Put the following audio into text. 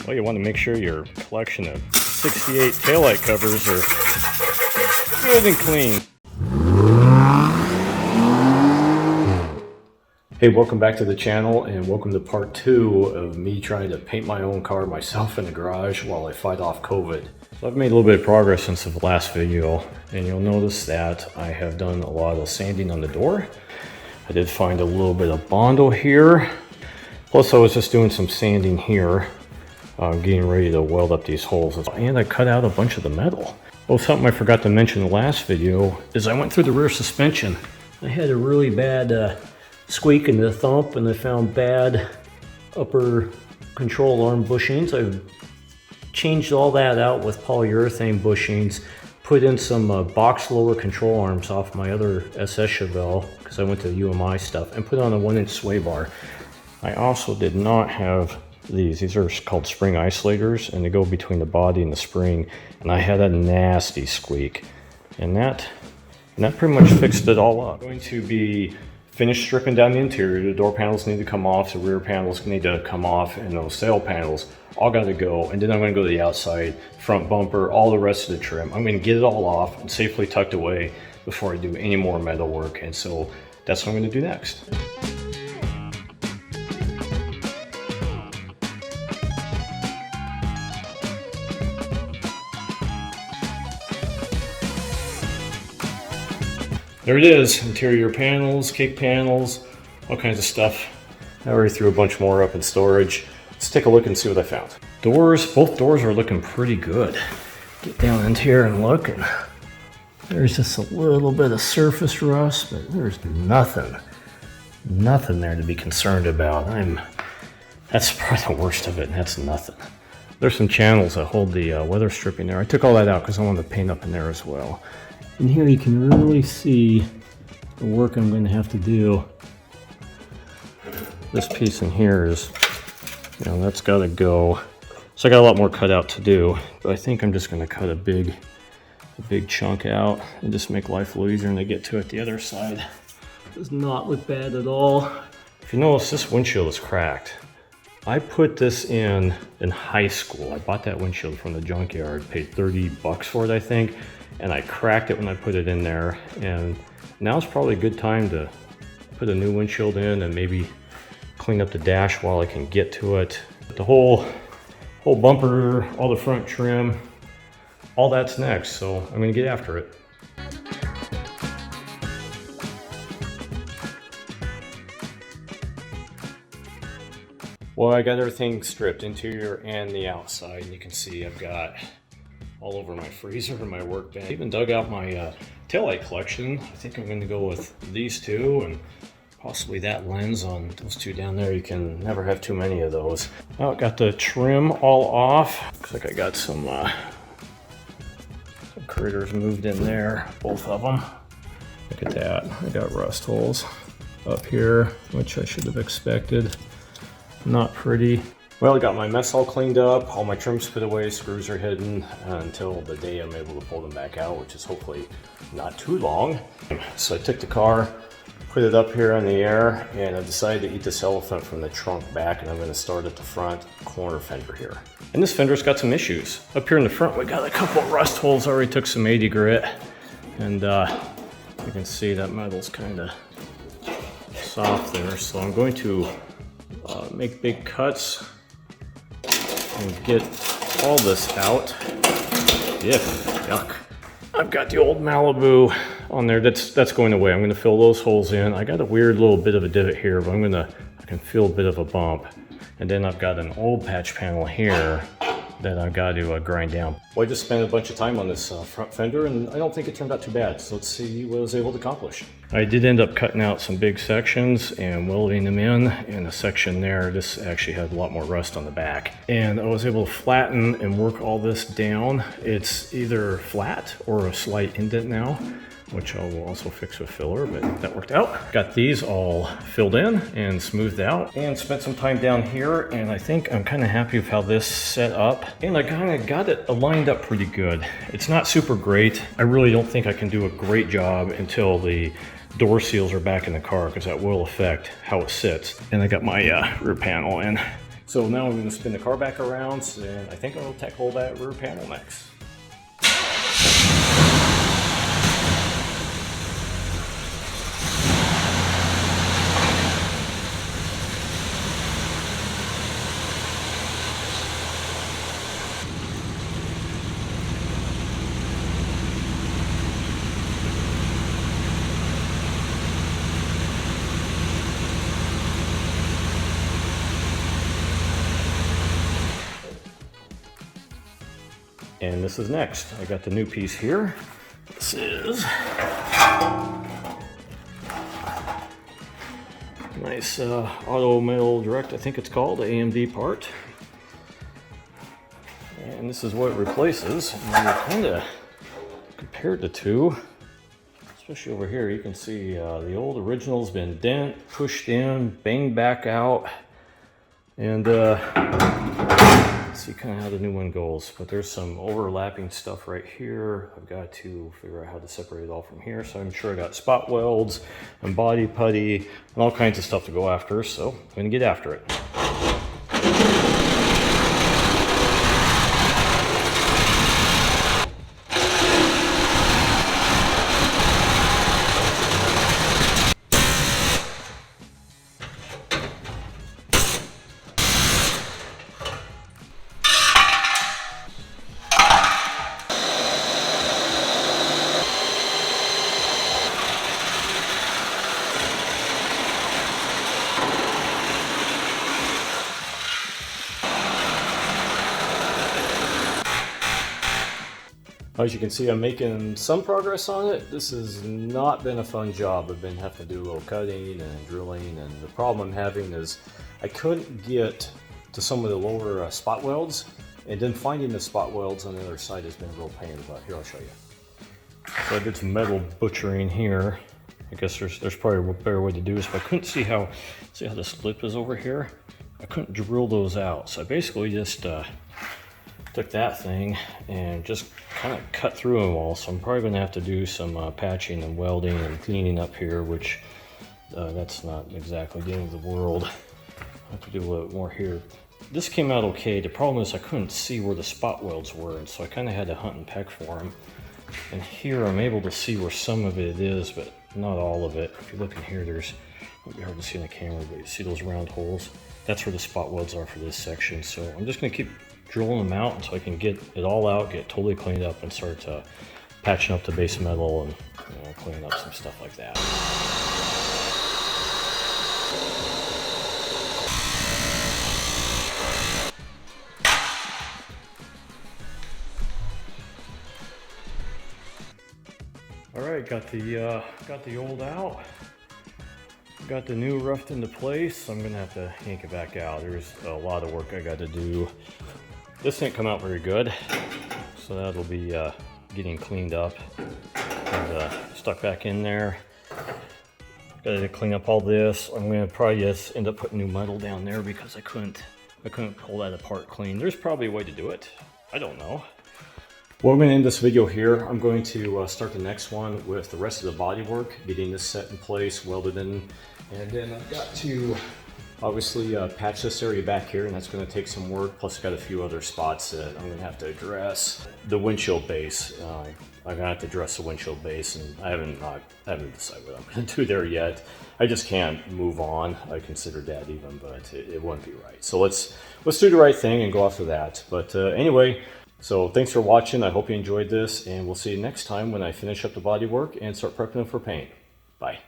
Well, you want to make sure your collection of 68 taillight covers are good and clean. Hey, welcome back to the channel and welcome to part 2 of me trying to paint my own car myself in the garage while I fight off COVID. So I've made a little bit of progress since the last video, and you'll notice that I have done a lot of sanding on the door. I did find a little bit of Bondo here. Plus I was just doing some sanding here, getting ready to weld up these holes. And I cut out a bunch of the metal. Well, something I forgot to mention in the last video is I went through the rear suspension. I had a really bad squeak and the thump, and I found bad upper control arm bushings. I've changed all that out with polyurethane bushings, put in some box lower control arms off my other SS Chevelle, because I went to the UMI stuff, and put on a 1-inch sway bar. I also did not have these are called spring isolators, and they go between the body and the spring, and I had a nasty squeak, and that pretty much fixed it all up. I'm going to be finished stripping down the interior. The door panels need to come off, the rear panels need to come off, and those sail panels all got to go. And then I'm going to go to the outside, front bumper, all the rest of the trim. I'm going to get it all off and safely tucked away before I do any more metal work. And so that's what I'm going to do next. There it is, interior panels, cake panels, all kinds of stuff. I already threw a bunch more up in storage. Let's take a look and see what I found. Doors, both doors are looking pretty good. Get down into here and look, and there's just a little bit of surface rust, but there's nothing there to be concerned about. That's probably the worst of it, and that's nothing. There's some channels that hold the weather stripping there. I took all that out because I wanted to paint up in there as well. And here you can really see the work I'm going to have to do. This piece in here is, that's got to go. So I got a lot more cut out to do, but I think I'm just going to cut a big chunk out and just make life a little easier when I get to it. The other side does not look bad at all. If you notice, this windshield is cracked. I put this in high school. I bought that windshield from the junkyard, paid $30 for it, I think. And I cracked it when I put it in there, and now's probably a good time to put a new windshield in and maybe clean up the dash while I can get to it. The whole bumper, all the front trim, all that's next, so I'm gonna get after it. Well, I got everything stripped, interior and the outside, and you can see I've got all over my freezer and my workbench. I even dug out my taillight collection. I think I'm going to go with these two and possibly that lens on those two down there. You can never have too many of those. Well, got the trim all off. Looks like I got some critters moved in there, both of them. Look at that. I got rust holes up here, which I should have expected. Not pretty. Well, I got my mess all cleaned up, all my trims put away, screws are hidden until the day I'm able to pull them back out, which is hopefully not too long. So I took the car, put it up here in the air, and I decided to eat this elephant from the trunk back, and I'm going to start at the front corner fender here. And this fender's got some issues. Up here in the front, we got a couple of rust holes. I already took some 80 grit, and you can see that metal's kind of soft there. So I'm going to make big cuts and get all this out. Yuck. I've got the old Malibu on there. That's going away. I'm going to fill those holes in. I got a weird little bit of a divot here, but I can feel a bit of a bump. And then I've got an old patch panel here that I've got to grind down. Well, I just spent a bunch of time on this front fender, and I don't think it turned out too bad. So let's see what I was able to accomplish. I did end up cutting out some big sections and welding them in a section there. This actually had a lot more rust on the back. And I was able to flatten and work all this down. It's either flat or a slight indent now, which I will also fix with filler, but that worked out. Got these all filled in and smoothed out, and spent some time down here, and I think I'm kind of happy with how this set up. And I kind of got it aligned up pretty good. It's not super great. I really don't think I can do a great job until the door seals are back in the car, because that will affect how it sits. And I got my rear panel in. So now I'm going to spin the car back around, and I think I'll tackle that rear panel next. And this is next. I got the new piece here. This is nice Auto Metal Direct, I think it's called, AMD part. And this is what it replaces. And when you kind of compare the two, especially over here, you can see the old original's been bent, pushed in, banged back out, and see kind of how the new one goes. But there's some overlapping stuff right here. I've got to figure out how to separate it all from here. So I'm sure I got spot welds and body putty and all kinds of stuff to go after. So I'm gonna get after it. As you can see, I'm making some progress on it. This has not been a fun job. I've been having to do a little cutting and drilling, and the problem I'm having is I couldn't get to some of the lower spot welds, and then finding the spot welds on the other side has been a real pain. But here, I'll show you. So I did some metal butchering here. I guess there's probably a better way to do this, but I couldn't see how the slip is over here. I couldn't drill those out, so I basically just took that thing and just kind of cut through them all. So I'm probably going to have to do some patching and welding and cleaning up here, which that's not exactly the end of the world. I have to do a little bit more here. This came out okay. The problem is I couldn't see where the spot welds were, and so I kind of had to hunt and peck for them. And here I'm able to see where some of it is, but not all of it. If you look in here, it might be hard to see on the camera, but you see those round holes? That's where the spot welds are for this section. So I'm just going to keep drilling them out until I can get it all out, get totally cleaned up, and start patching up the base metal and cleaning up some stuff like that. All right, got the old out. Got the new roughed into place. I'm gonna have to yank it back out. There's a lot of work I got to do. This didn't come out very good, so that'll be getting cleaned up and stuck back in there. Got to clean up all this. I'm gonna probably just end up putting new metal down there because I couldn't pull that apart clean. There's probably a way to do it. I don't know. Well, I'm going to end this video here. I'm going to start the next one with the rest of the body work, getting this set in place, welded in, and then I've got to obviously patch this area back here, and that's going to take some work. Plus, I've got a few other spots that I'm going to have to address. The windshield base, I'm going to have to address the windshield base, and I haven't decided what I'm going to do there yet. I just can't move on. I considered that even, but it wouldn't be right. So let's do the right thing and go after that. But anyway. So thanks for watching. I hope you enjoyed this, and we'll see you next time when I finish up the body work and start prepping them for paint. Bye.